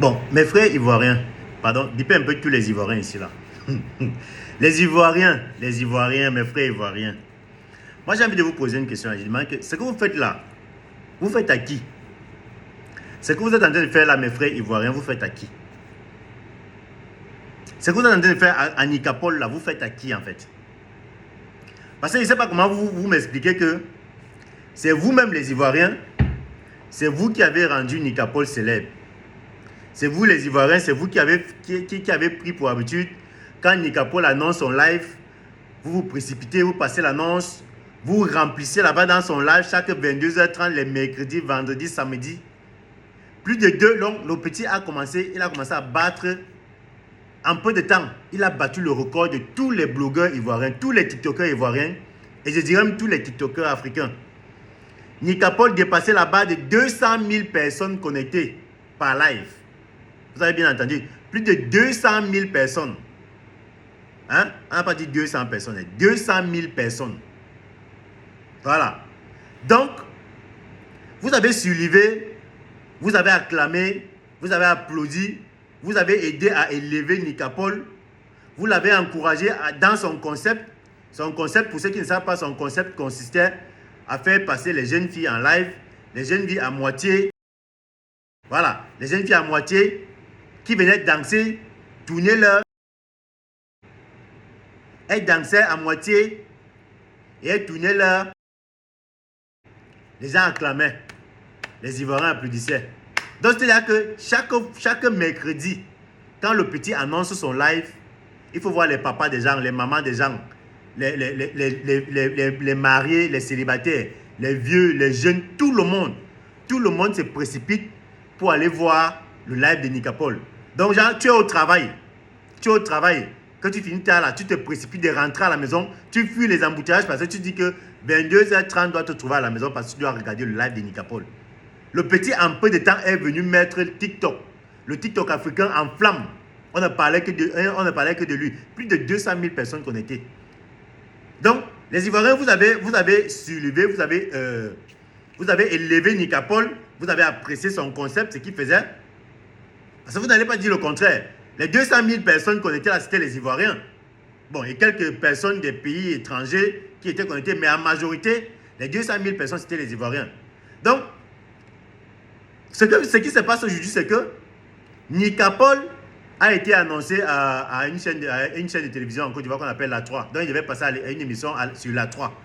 Bon, mes frères ivoiriens, pardon, dites un peu tous les Ivoiriens ici là. Les Ivoiriens, mes frères ivoiriens. Moi j'ai envie de vous poser une question. Je demande que ce que vous faites là, vous faites à qui? Ce que vous êtes en train de faire là, mes frères ivoiriens, vous faites à qui? Ce que vous êtes en train de faire à Nicapol là, vous faites à qui en fait? Parce que je ne sais pas comment vous m'expliquez que c'est vous-même les Ivoiriens, c'est vous qui avez rendu Nicapol célèbre. C'est vous les Ivoiriens, c'est vous qui avez pris pour habitude, quand Nicapol annonce son live, vous vous précipitez, vous passez l'annonce, vous remplissez là-bas dans son live chaque 22h30 les mercredis, vendredis, samedis. Plus de 2 ans, le petit a commencé à battre en peu de temps. Il a battu le record de tous les blogueurs ivoiriens, tous les TikTokers ivoiriens, et je dirais même tous les TikTokers africains. Nicapol dépassait la barre de 200 000 personnes connectées par live. Vous avez bien entendu, plus de 200 000 personnes. Hein? On n'a pas dit 200 personnes, 200 000 personnes. Voilà. Donc, vous avez suivi, vous avez acclamé, vous avez applaudi, vous avez aidé à élever Nicapol, vous l'avez encouragé dans son concept. Son concept, pour ceux qui ne savent pas, son concept consistait à faire passer les jeunes filles en live, les jeunes filles à moitié, voilà, les jeunes filles à moitié qui venaient danser, tourner leur. Elles dansaient à moitié et elles tournaient leur. Les gens acclamaient, les Ivoiriens applaudissaient. Donc c'est-à-dire que chaque mercredi, quand le petit annonce son live, il faut voir les papas des gens, les mamans des gens, les mariés, les célibataires, les vieux, les jeunes, tout le monde se précipite pour aller voir le live de Nicapol. Donc genre, tu es au travail, quand tu finis tard là, tu te précipites de rentrer à la maison, tu fuis les embouteillages parce que tu dis que 22h30 doit te trouver à la maison parce que tu dois regarder le live de Nicapol. Le petit en peu de temps est venu mettre TikTok, le TikTok africain en flamme. On ne parlait que de lui. Plus de 200 000 personnes connectées. Donc, les Ivoiriens, vous avez soulevé, vous avez élevé Nicapol, vous avez apprécié son concept, ce qu'il faisait. Parce que vous n'allez pas dire le contraire. Les 200 000 personnes connectées là, c'était les Ivoiriens. Bon, et quelques personnes des pays étrangers qui étaient connectées, mais en majorité, les 200 000 personnes, c'était les Ivoiriens. Donc, ce qui se passe aujourd'hui, c'est que Nicapol a été annoncé à une chaîne de télévision en Côte d'Ivoire qu'on appelle La 3. Donc, il devait passer à une émission sur La 3.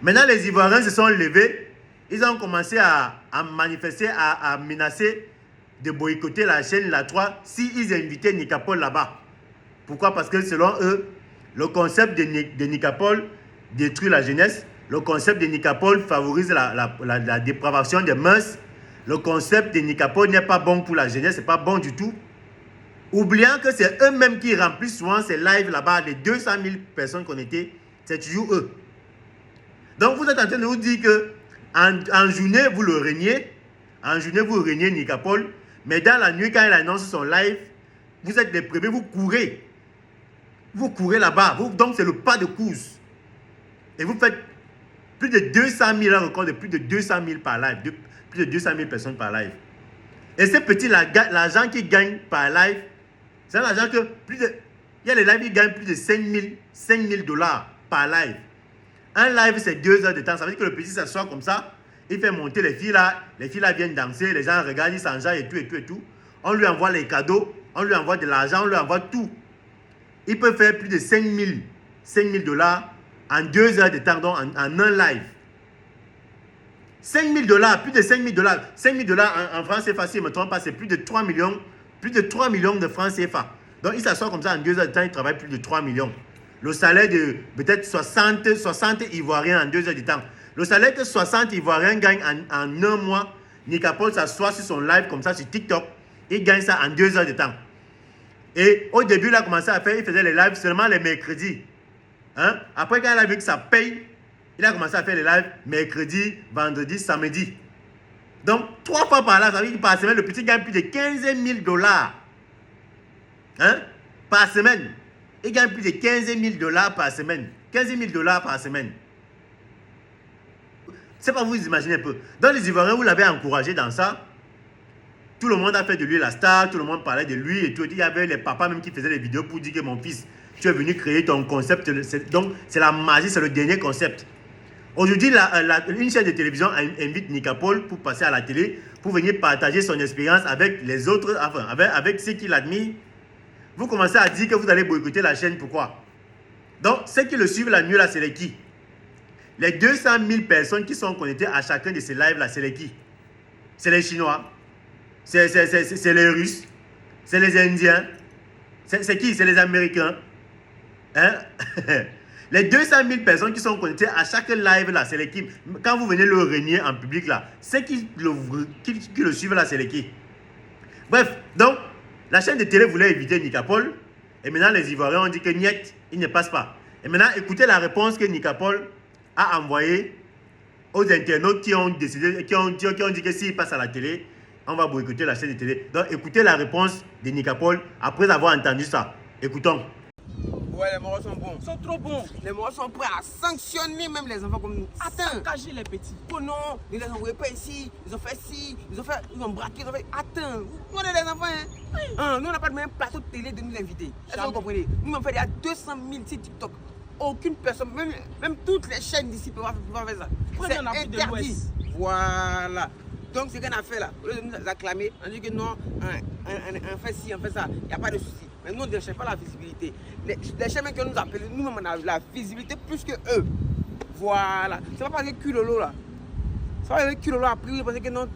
Maintenant, les Ivoiriens se sont levés. Ils ont commencé à manifester, à menacer de boycotter la chaîne La 3 s'ils invitaient Nicapol là-bas. Pourquoi? Parce que selon eux, le concept de Nicapol détruit la jeunesse. Le concept de Nicapol favorise la dépravation des mœurs. Le concept de Nicapol n'est pas bon pour la jeunesse, ce n'est pas bon du tout. Oubliant que c'est eux-mêmes qui remplissent souvent ces lives là-bas, les 200 000 personnes connectées, c'est toujours eux. Donc vous êtes en train de vous dire que en journée, vous le régnez. En journée, vous régnez Nicapol. Mais dans la nuit, quand il annonce son live, vous êtes les premiers, vous courez. Vous courez là-bas. Donc c'est le pas de course. Et vous faites plus de 200 000, un record de plus de 200 000 par live. Plus de 200 000 personnes par live. Et ces petits, l'argent qu'ils gagnent par live, c'est l'argent que il y a les lives qui gagnent plus de 5 000 dollars par live. Un live, c'est 2 heures de temps. Ça veut dire que le petit s'assoit comme ça, il fait monter les filles là viennent danser, les gens regardent, ils s'enjaillent et tout. On lui envoie les cadeaux, on lui envoie de l'argent, on lui envoie tout. Il peut faire plus de 5 000 dollars en 2 heures de temps, donc en un live. 5 000 dollars, plus de 5 000 dollars. 5 000 dollars en francs CFA, si je ne me trompe pas, c'est plus de 3 millions de francs CFA. Donc, il s'assoit comme ça en 2 heures de temps, il travaille plus de 3 millions. Le salaire de peut-être 60 Ivoiriens en 2 heures de temps. Le salaire que 60 Ivoiriens gagnent en un mois, Nicapol s'assoit sur son live comme ça sur TikTok. Il gagne ça en 2 heures de temps. Et au début, il a commencé à faire, il faisait les lives seulement les mercredis. Hein? Après, quand il a vu que ça paye, il a commencé à faire les lives mercredi, vendredi, samedi. Donc, 3 fois par là, ça veut dire que par semaine, le petit gagne plus de 15 000 dollars. Hein? Par semaine. Il gagne plus de 15 000 dollars par semaine. 15 000 dollars par semaine. C'est pas vous imaginez un peu. Donc, les Ivoiriens, vous l'avez encouragé dans ça. Tout le monde a fait de lui la star, tout le monde parlait de lui et tout. Il y avait les papas même qui faisaient des vidéos pour dire que mon fils, tu es venu créer ton concept. Donc, c'est la magie, c'est le dernier concept. Aujourd'hui, une chaîne de télévision invite Nicapol pour passer à la télé, pour venir partager son expérience avec les autres, enfin, avec ceux qui l'admirent. Vous commencez à dire que vous allez boycotter la chaîne, pourquoi? Donc, ceux qui le suivent la nuit, là, c'est les qui? Les 200 000 personnes qui sont connectées à chacun de ces lives-là, c'est les qui? C'est les Chinois, c'est les Russes, c'est les Indiens, c'est qui? C'est les Américains. Hein? Les 200 000 personnes qui sont connectées à chaque live là, c'est l'équipe. Quand vous venez le régner en public là, ceux qui le suivent là, c'est l'équipe. Bref, donc, la chaîne de télé voulait éviter Nicapol. Et maintenant, les Ivoiriens ont dit que niet, il ne passe pas. Et maintenant, écoutez la réponse que Nicapol a envoyée aux internautes qui ont décidé, qui ont dit que s'il passe à la télé, on va boycotter la chaîne de télé. Donc, écoutez la réponse de Nicapol après avoir entendu ça. Écoutons. Ouais, les Marocains sont bons. Ils sont trop bons. Les Marocains sont prêts à sanctionner même les enfants comme nous. Attends. Saccager les petits. Oh non, ils les envoient pas ici. Ils ont fait ci, ils ont braqué, ils ont fait. Attends, nous on est des enfants. Hein? Nous on n'a pas de même plateau de télé de nous inviter. Est-ce que vous comprenez? Nous on fait il y a 200 000 sites TikTok. Aucune personne, même toutes les chaînes d'ici peuvent faire ça. C'est interdit. Voilà. Donc ce qu'on a fait là, au lieu de nous acclamer, on dit que non, on fait ci, on fait ça, il n'y a pas de souci. Mais nous, on ne cherche pas la visibilité. Les chaînes qui nous appellent, nous-mêmes, on a la visibilité plus que eux. Voilà. C'est pas parce que Kulolo là. C'est pas parce que Kulolo a pris, parce que non.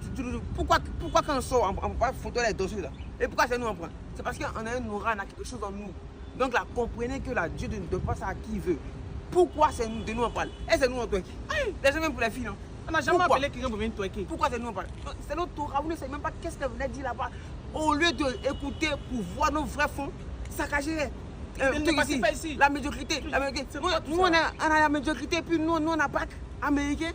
Pourquoi quand on sort, on ne peut pas photo les dossiers là? Et pourquoi c'est nous on prend? C'est parce qu'on a un aura, on a quelque chose en nous. Donc là, comprenez que là, Dieu ne donne pas ça à qui il veut. Pourquoi c'est de nous on parle? Et c'est nous on twerk. Les gens même pour les filles, non? On n'a jamais appelé quelqu'un pour venir twerker. Pourquoi c'est nous on parle? C'est notre Torah, vous ne savez même pas qu'est-ce qu'elle venait dire là-bas. Au lieu d'écouter pour voir nos vrais fonds, saccager ici. La médiocrité. Nous, on a la médiocrité, puis nous, on a pas américain.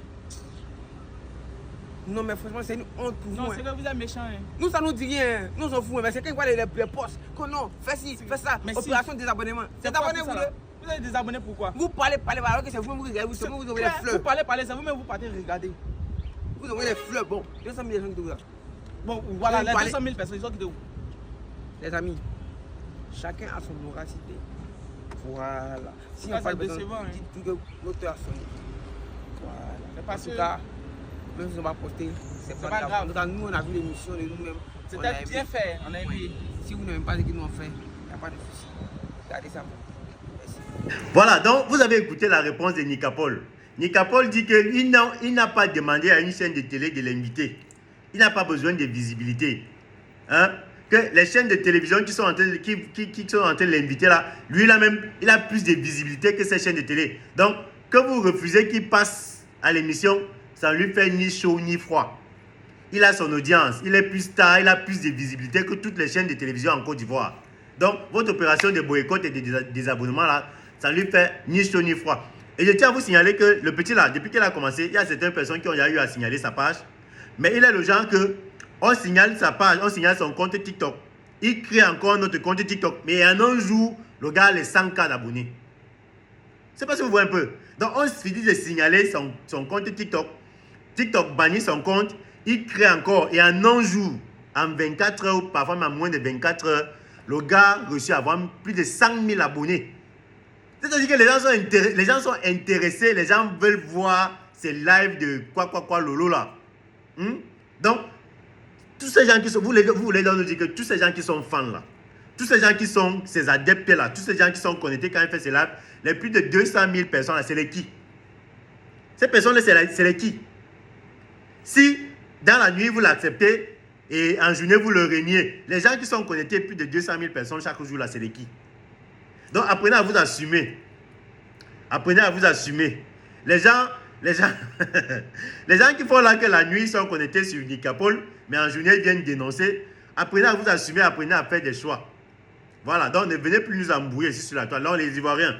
Non, mais franchement, c'est une honte pour vous. Non, c'est que vous êtes méchants. Hein. Nous, ça nous dit rien. Nous, on s'en fout. Mais c'est quand ils voient les postes. Que non, fais ci, fais ça. Mais opération de désabonnement. C'est abonné, vous êtes désabonné pourquoi? Vous parlez, alors que c'est vous-même vous regardez, vous envoyez les fleurs. Vous parlez, c'est vous-même vous partez regarder. Vous envoyez les fleurs. Bon, 200 000 gens qui te là. Bon, voilà, les 200 000 personnes, ils sont qui de où? Les amis, chacun a son oracité. Voilà. Si ça, on parle de décevant, dites que l'auteur a son. Voilà. Mais parce En tout que cas, même si on va poster, c'est pas grave. Nous, on a vu l'émission de nous-mêmes. c'était bien fait, on a aimé. Si vous n'aimez pas ce qu'ils nous ont fait, il n'y a pas de souci. Regardez ça. Merci. Voilà, donc vous avez écouté la réponse de Nicapol. Nicapol dit qu'il n'a pas demandé à une chaîne de télé de l'inviter. Il n'a pas besoin de visibilité. Hein? Que les chaînes de télévision qui sont en train de l'inviter là, lui là même, il a plus de visibilité que ces chaînes de télé. Donc, que vous refusez qu'il passe à l'émission, ça ne lui fait ni chaud ni froid. Il a son audience, il est plus star, il a plus de visibilité que toutes les chaînes de télévision en Côte d'Ivoire. Donc, votre opération de boycott et de désabonnement là, ça ne lui fait ni chaud ni froid. Et je tiens à vous signaler que le petit là, depuis qu'il a commencé, il y a certaines personnes qui ont déjà eu à signaler sa page. Mais il est le genre que on signale sa page, on signale son compte TikTok. Il crée encore notre compte TikTok. Mais en un jour, le gars a les 100K d'abonnés. C'est pas si vous voyez un peu. Donc on suffit de signaler son compte TikTok. TikTok bannit son compte. Il crée encore. Et en un jour, en 24 heures, parfois même en moins de 24 heures, le gars a réussi à avoir plus de 100 000 abonnés. C'est-à-dire que les gens sont intéressés. Les gens veulent voir ces lives de quoi, lolo là. Donc, tous ces gens qui sont, vous voulez nous dire que tous ces gens qui sont fans là, tous ces gens qui sont ces adeptes là, tous ces gens qui sont connectés quand il fait ces lives, les plus de 200 000 personnes là, c'est les qui? Ces personnes là, c'est les qui? Si dans la nuit vous l'acceptez et en journée vous le reniez, les gens qui sont connectés, plus de 200 000 personnes chaque jour là, c'est les qui? Donc apprenez à vous assumer. Apprenez à vous assumer. Les gens qui font là que la nuit sont connectés sur Nicapol, mais en journée ils viennent dénoncer. Apprenez à vous assumer, apprenez à faire des choix. Voilà, donc ne venez plus nous embrouiller ici sur la toile. Là, les Ivoiriens,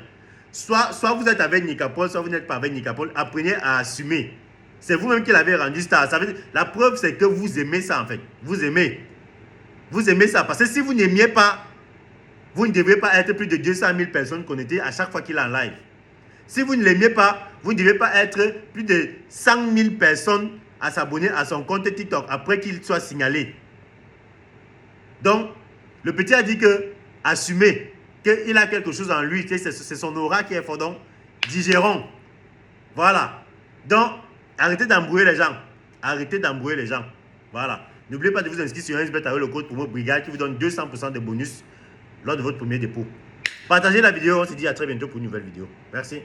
soit vous êtes avec Nicapol, soit vous n'êtes pas avec Nicapol. Apprenez à assumer. C'est vous-même qui l'avez rendu star. Ça veut dire, la preuve, c'est que vous aimez ça en fait. Vous aimez ça. Parce que si vous n'aimiez pas, vous ne devez pas être plus de 200 000 personnes connectées à chaque fois qu'il est en live. Si vous ne l'aimez pas, vous ne devez pas être plus de 100 000 personnes à s'abonner à son compte TikTok après qu'il soit signalé. Donc, le petit a dit que, assumez qu'il a quelque chose en lui, c'est son aura qui est fort. Donc, digérons. Voilà. Donc, arrêtez d'embrouiller les gens. Arrêtez d'embrouiller les gens. Voilà. N'oubliez pas de vous inscrire sur 1xBet avec le code promo Brigade qui vous donne 200% de bonus lors de votre premier dépôt. Partagez la vidéo. On se dit à très bientôt pour une nouvelle vidéo. Merci.